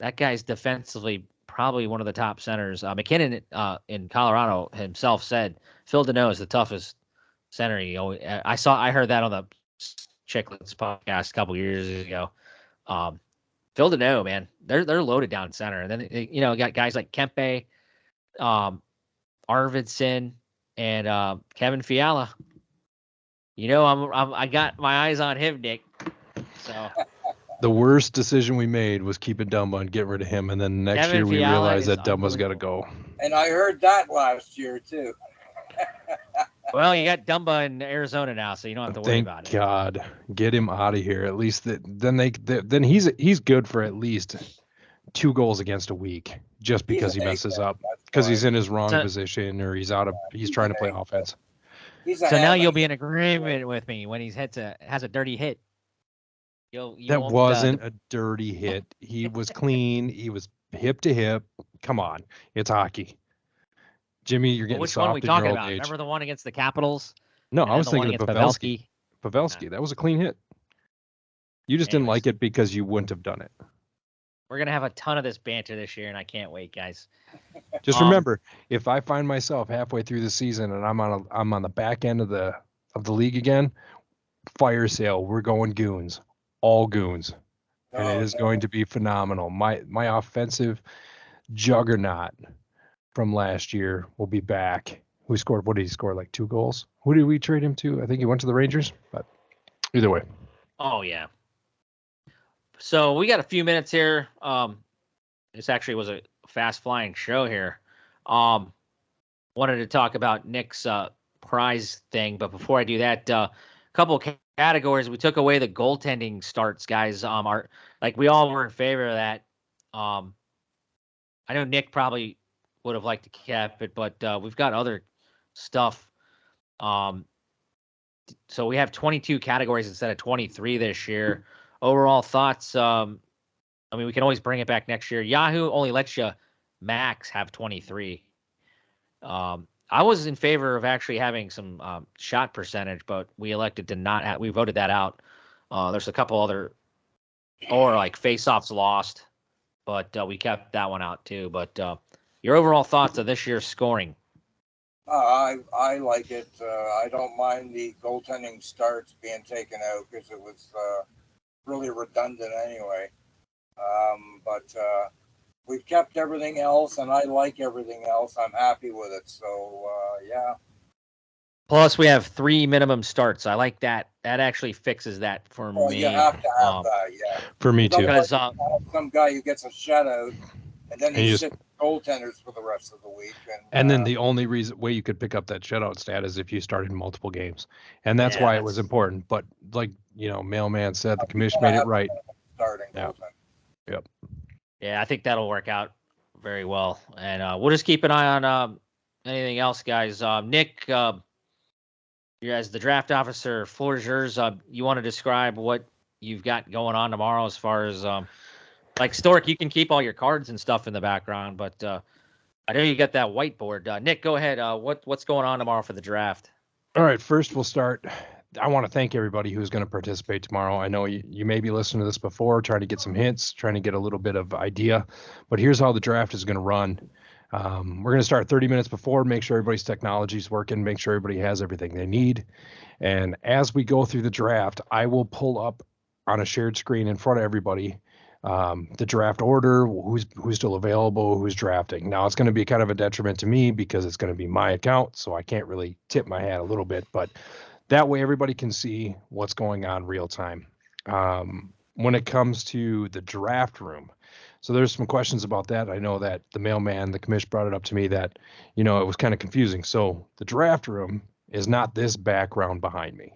That guy's defensively probably one of the top centers. McKinnon in Colorado himself said Phil Deneau is the toughest center. I heard that on the Chicklets podcast a couple years ago. Phil Deneau, man, they're loaded down center, and then got guys like Kempe, Arvidsson, and Kevin Fiala. I got my eyes on him, Nick. So the worst decision we made was keeping Dumba and get rid of him, and then next Kevin year we Fiala realized that Dumba's got to go. And I heard that last year too. Well, you got Dumba in Arizona now, so you don't have to worry about it. Thank God, get him out of here. At least then he's good for at least 2 goals against a week, just because he messes up, because he's in his wrong position or he's trying to play offense. So now you'll be in agreement with me when he has a dirty hit. That wasn't a dirty hit. He was clean. He was hip to hip. Come on, it's hockey. Jimmy, you're Well, getting which one are we soft in your talking old about? age. Remember the one against the Capitals? No, And I then was the one thinking of against Pavelski. Pavelski? Pavelski, that was a clean hit. You just didn't Anyways, like it because you wouldn't have done it. we're gonna have a ton of this banter this year, and I can't wait, guys. Just remember, if I find myself halfway through the season and I'm on the back end of the league again, fire sale. We're going goons, all goons, and it is going to be phenomenal. My offensive juggernaut from last year will be back. Who scored? What did he score? Like 2 goals? Who did we trade him to? I think he went to the Rangers. But either way. Oh yeah. So we got a few minutes here. This actually was a fast flying show here. Wanted to talk about Nick's prize thing, but before I do that, a couple categories. We took away the goaltending starts, guys. Are like we all were in favor of that. I know Nick probably would have liked to keep it, but we've got other stuff. So we have 22 categories instead of 23 this year. Overall thoughts. I mean, we can always bring it back next year. Yahoo only lets you max have 23. I was in favor of actually having some shot percentage, but we elected to not have, we voted that out. There's a couple other, or like face-offs lost, but we kept that one out too. But your overall thoughts of this year's scoring? I like it. I don't mind the goaltending starts being taken out because it was really redundant anyway. But we've kept everything else, and I like everything else. I'm happy with it. So, yeah. Plus, we have 3 minimum starts. I like that. That actually fixes that for Well, me. you have to have that, yeah. For me too. Because some guy who gets a shutout, and then And he you sits goaltenders for the rest of the week. And then the only way you could pick up that shutout stat is if you started multiple games. And that's Yeah, why it was important. But like, Mailman said, the commission made it right. Starting Yeah. Yep. Yeah, I think that'll work out very well. And we'll just keep an eye on anything else, guys. Nick, you're as the draft officer, floor is yours. You want to describe what you've got going on tomorrow as far as like Stork, you can keep all your cards and stuff in the background, but I know you got that whiteboard. Nick, go ahead. What's going on tomorrow for the draft? All right, first we'll start. I want to thank everybody who's going to participate tomorrow. I know you may be listening to this before, trying to get some hints, trying to get a little bit of idea, but here's how the draft is going to run. We're going to start 30 minutes before, make sure everybody's technology is working, make sure everybody has everything they need. And as we go through the draft, I will pull up on a shared screen in front of everybody the draft order, who's still available, who's drafting. Now it's going to be kind of a detriment to me because it's going to be my account, so I can't really tip my hat a little bit, but that way everybody can see what's going on real time. When it comes to the draft room, so there's some questions about that. I know that the mailman, the commission brought it up to me that, it was kind of confusing. So the draft room is not this background behind me.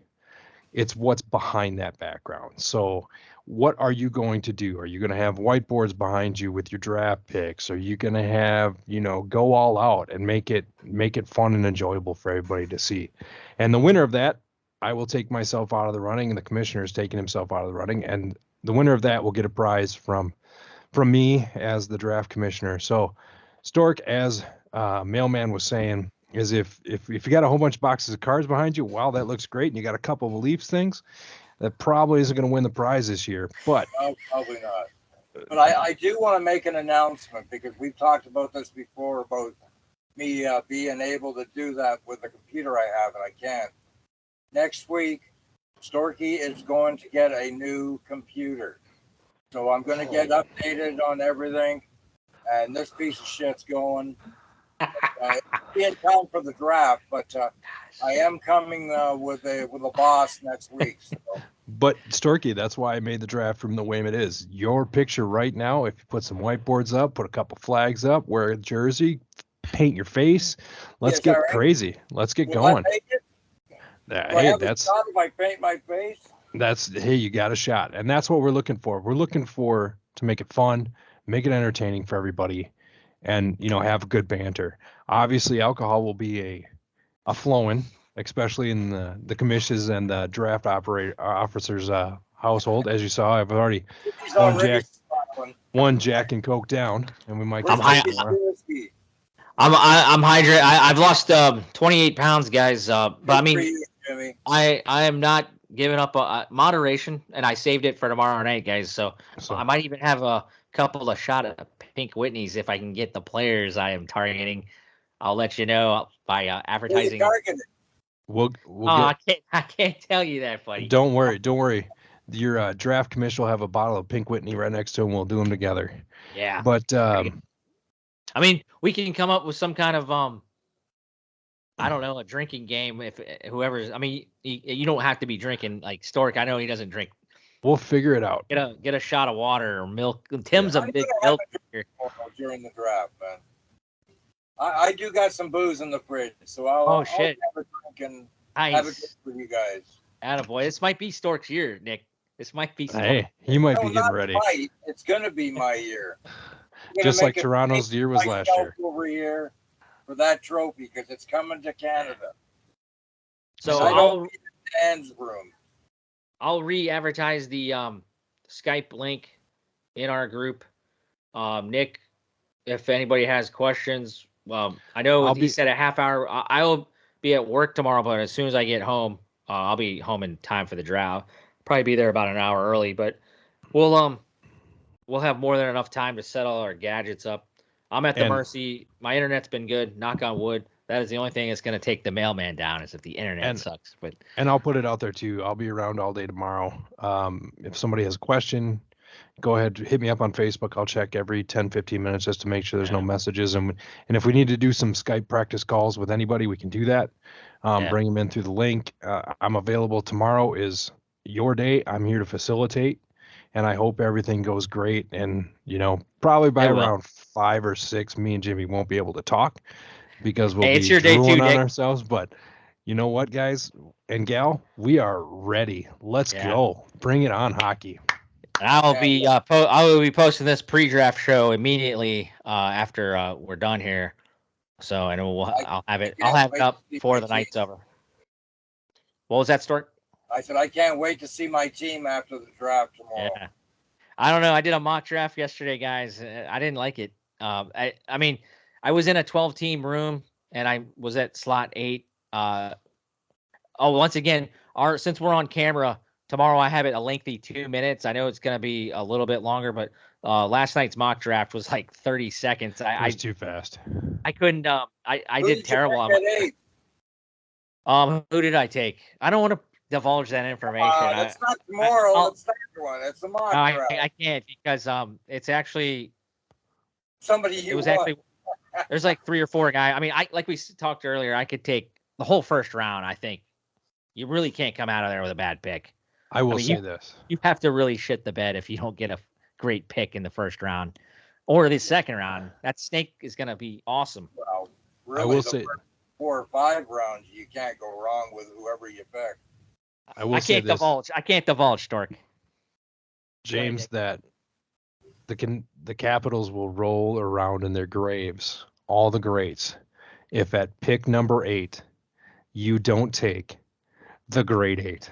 It's what's behind that background. So what are you going to do? Are you going to have whiteboards behind you with your draft picks? Are you going to have, go all out and make it fun and enjoyable for everybody to see? And the winner of that, I will take myself out of the running, and the commissioner is taking himself out of the running. And the winner of that will get a prize from me as the draft commissioner. So Stork, as Mailman was saying, is if you got a whole bunch of boxes of cards behind you, wow, that looks great, and you got a couple of Leafs things, that probably isn't going to win the prize this year. But probably not. But I do want to make an announcement because we've talked about this before about me being able to do that with the computer I have, and I can't. Next week, Storky is going to get a new computer. So I'm going to get updated on everything, and this piece of shit's going. Be in town for the draft, but I am coming with a boss next week. So. But Storky, that's why I made the draft room the way it is. Your picture right now, if you put some whiteboards up, put a couple flags up, wear a jersey, paint your face, let's get crazy. Let's get going. Hey, that's if I paint my face. Hey, you got a shot, and that's what we're looking for. We're looking for to make it fun, make it entertaining for everybody, and have good banter. Obviously, alcohol will be a flowing, especially in the commissions and the draft officers' household. As you saw, I've already one Jack and Coke down, and we might. I'm hydrated. I've lost 28 pounds, guys. But I Good for mean, you, Jimmy. I am not giving up moderation, and I saved it for tomorrow night, guys. So I might even have a couple of shot of Pink Whitneys if I can get the players I am targeting. I'll let you know by Who you advertising. targeted? We'll Oh, get. I can't tell you that, buddy. Don't worry. Your draft commission will have a bottle of Pink Whitney right next to him. We'll do them together. Yeah. But I mean, we can come up with some kind of I don't know, a drinking game if whoever's. I mean, you don't have to be drinking like Stork. I know he doesn't drink. we'll figure it out. Get a shot of water or milk. Tim's a I'm big gonna milk have drinker. during the draft, man. I do got some booze in the fridge, so I'll, Oh, shit. I'll have a drink and have a drink Nice. with you guys. Attaboy. This might be Stork's year, Nick. This might be Stork. Hey, he might No, be getting not ready, might. It's gonna be my year. I'm gonna just like make a Toronto's name year for was last myself year. over here for that trophy because it's coming to Canada. So I don't need Dan's room. I'll re-advertise the Skype link in our group. Nick, if anybody has questions, I know he said a half hour. I'll be at work tomorrow, but as soon as I get home, I'll be home in time for the draft. Probably be there about an hour early, but we'll have more than enough time to set all our gadgets up. I'm at the mercy. My internet's been good. Knock on wood. That is the only thing that's going to take the mailman down is if the internet sucks. But I'll put it out there too. I'll be around all day tomorrow. If somebody has a question, go ahead, hit me up on Facebook. I'll check every 10, 15 minutes just to make sure there's no messages. And if we need to do some Skype practice calls with anybody, we can do that. Bring them in through the link. I'm available. Tomorrow is your day. I'm here to facilitate. And I hope everything goes great. And, probably by around 5 or 6, me and Jimmy won't be able to talk because we'll be drooling on ourselves. But you know what, guys and gal, we are ready. Let's go. Bring it on, hockey. I will be posting this pre-draft show immediately after we're done here. So I'll have it up before the night's over. What was that, Stork? I said I can't wait to see my team after the draft tomorrow. Yeah. I don't know. I did a mock draft yesterday, guys. I didn't like it. I mean, I was in a 12-team room and I was at slot 8. Once again, since we're on camera tomorrow, I have it a lengthy 2 minutes. I know it's going to be a little bit longer, but last night's mock draft was like 30 seconds. It was too fast. I couldn't. I did terrible. Who did I take? I don't want to divulge that information. It's not tomorrow. It's the other one. It's the mock draft. I can't because it's actually somebody. Actually there's like 3 or 4 guys. I mean, like we talked earlier, I could take the whole first round. I think you really can't come out of there with a bad pick. I will say this: you have to really shit the bed if you don't get a great pick in the first round or the second round. That snake is going to be awesome. Well, really, I will say 4 or 5 rounds, you can't go wrong with whoever you pick. I can't divulge, Stork. James, that the Capitals will roll around in their graves, all the greats, if at pick number 8 you don't take the grade 8.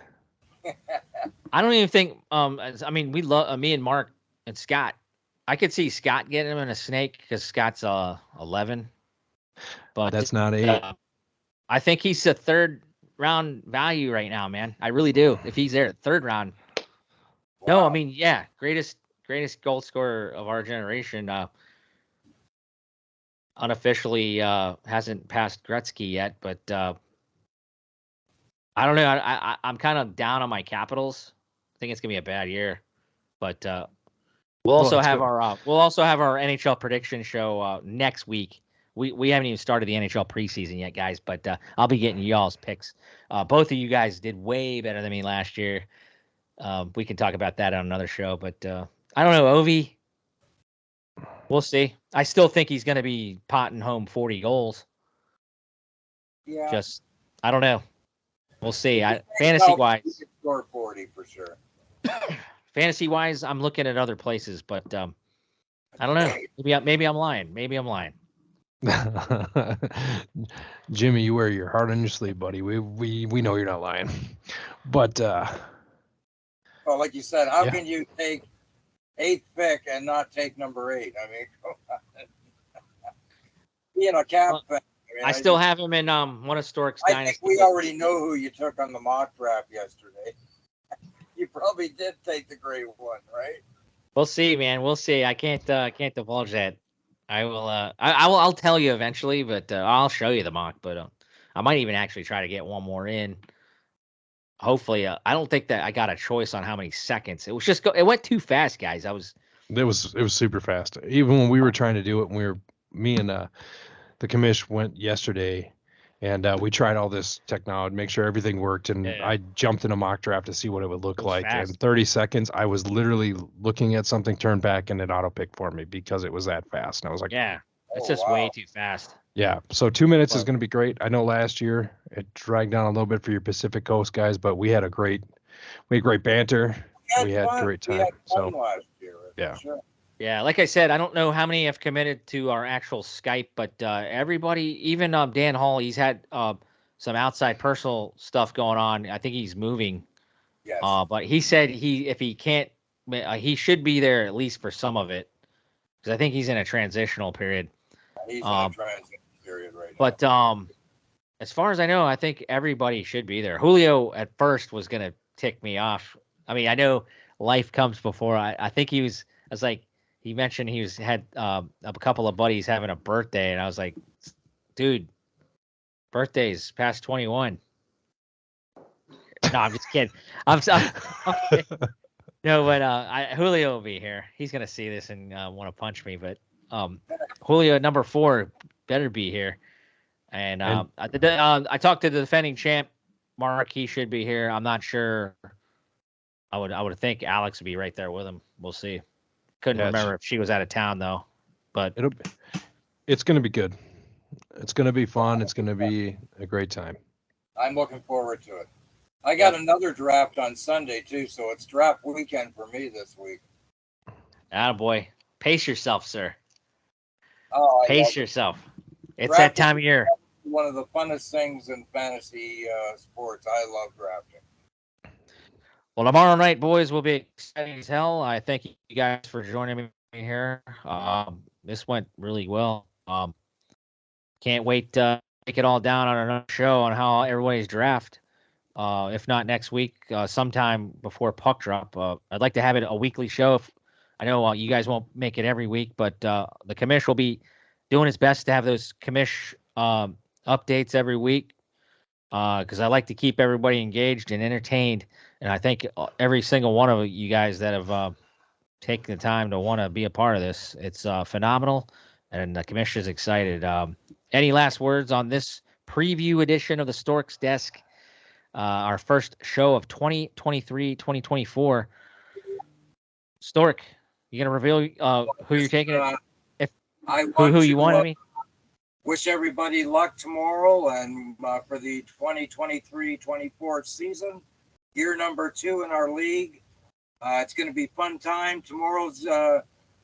I don't even think. I mean, we love me and Mark and Scott. I could see Scott getting him in a snake because Scott's 11. But that's not 8. I think he's a 3rd round value right now, man. I really do. If he's there at 3rd round. Wow. No, I mean, yeah, greatest goal scorer of our generation. Unofficially hasn't passed Gretzky yet, but I don't know. I'm kind of down on my Capitals. I think it's gonna be a bad year, but we'll also have our NHL prediction show next week. We haven't even started the NHL preseason yet, guys, but I'll be getting y'all's picks. Both of you guys did way better than me last year. We can talk about that on another show, but I don't know, Ovi. We'll see. I still think he's going to be potting home 40 goals. Yeah. I don't know. We'll see. Fantasy-wise. He could score 40 for sure. Fantasy-wise, I'm looking at other places, but I don't know. Maybe I'm lying. Jimmy, you wear your heart on your sleeve, buddy. We know you're not lying. But well, like you said, how can you take 8th pick and not take number 8? I mean, being a cap fan, I still have him in one of Stork's I dynasty. think we already know who you took on the mock draft yesterday. You probably did take the gray one, right? We'll see, man. We'll see. I can't divulge that. I will. I'll tell you eventually, but I'll show you the mock. But I might even actually try to get one more in. Hopefully, I don't think that I got a choice on how many seconds. It was just it went too fast, guys. It was super fast. Even when we were trying to do it, me and the commish went yesterday, and we tried all this technology, make sure everything worked, and Yeah. I jumped in a mock draft to see what it would look like. fast. In 30 seconds, I was literally looking at something, turned back, and it auto picked for me because it was that fast. And I was like, Yeah, it's Oh, just way wow. too fast. yeah. So 2 minutes is But- going to be great. I know last year it dragged down a little bit for your Pacific Coast guys, but we had great banter. We had fun. great We time. had fun last year. for Yeah. Sure. Yeah, like I said, I don't know how many have committed to our actual Skype, but everybody, even Dan Hall, he's had some outside personal stuff going on. I think he's moving. Yes. But he said if he can't, he should be there at least for some of it, because I think he's in a transitional period. He's in a transition period right now. But as far as I know, I think everybody should be there. Julio at first was gonna tick me off. I mean, I know life comes before. I think he was. I was like, he mentioned he had a couple of buddies having a birthday, and I was like, dude, birthdays past 21. No, I'm just kidding. I'm kidding. No, but Julio will be here. He's gonna see this and want to punch me. But Julio at number 4 better be here. And I talked to the defending champ, Mark. He should be here. I'm not sure. I would think Alex would be right there with him. We'll see. Couldn't remember if she was out of town though. But it's going to be good. It's going to be fun. It's going to be a great time. I'm looking forward to it. I got another draft on Sunday too, so it's draft weekend for me this week. attaboy. Pace yourself, sir. Oh, Pace yourself. It's Drafting that time of year. One of the funnest things in fantasy sports. I love drafting. Well, tomorrow night, boys, will be exciting as hell. I thank you guys for joining me here. This went really well. Can't wait to break it all down on another show on how everybody's draft. If not next week, sometime before puck drop. I'd like to have it a weekly show. I know you guys won't make it every week, but the commish will be doing its best to have those commish updates every week, because I like to keep everybody engaged and entertained. And I think every single one of you guys that have taken the time to want to be a part of this, it's phenomenal, and the commission is excited. Any last words on this preview edition of the Storksdesk, our first show of 2023-2024? Stork, you gonna reveal who you're taking? Who you want? I mean, wish everybody luck tomorrow and for the 2023-24 season, year number 2 in our league. It's going to be fun time. Tomorrow's going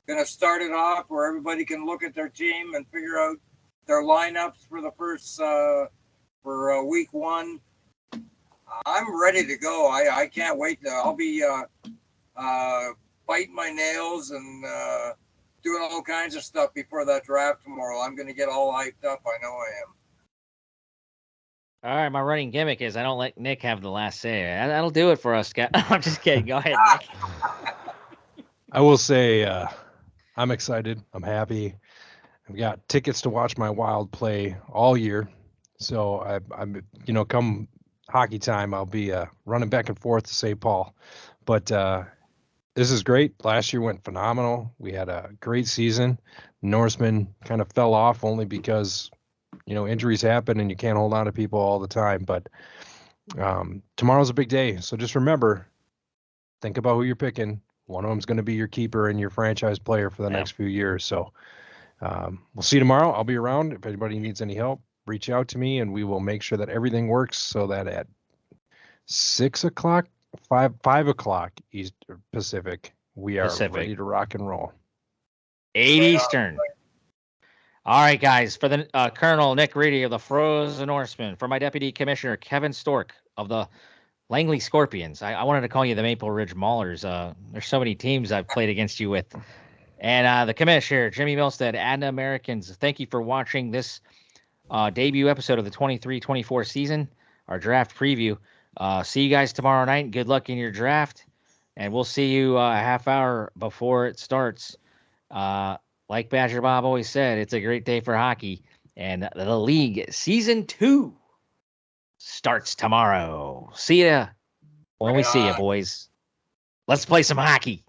to start it off where everybody can look at their team and figure out their lineups for the first for week 1. I'm ready to go. I can't wait. I'll be biting my nails and doing all kinds of stuff before that draft tomorrow. I'm going to get all hyped up. I know I am. all right, my running gimmick is I don't let Nick have the last say. That'll do it for us, guys. I'm just kidding. Go ahead, Nick. I will say I'm excited. I'm happy. I've got tickets to watch my Wild play all year. So I'm come hockey time, I'll be running back and forth to St. Paul. But this is great. Last year went phenomenal. We had a great season. Norseman kind of fell off only because, injuries happen and you can't hold on to people all the time. But tomorrow's a big day. So just remember, think about who you're picking. One of them's going to be your keeper and your franchise player for the next few years. So we'll see you tomorrow. I'll be around. If anybody needs any help, reach out to me and we will make sure that everything works so that at 6 o'clock, 5 o'clock East Pacific, we are ready to rock and roll. 8 Eastern. All right, guys. For the Colonel Nick Reedy of the Frozen Norsemen, for my Deputy Commissioner Kevin Stork of the Langley Scorpions. I wanted to call you the Maple Ridge Maulers. There's so many teams I've played against you with. And the commissioner, Jimmy Milstead, and Americans, thank you for watching this debut episode of the 23-24 season, our draft preview. See you guys tomorrow night. Good luck in your draft. And we'll see you a half hour before it starts. Like Badger Bob always said, it's a great day for hockey. And the league season 2 starts tomorrow. See ya when we see you, boys. Let's play some hockey.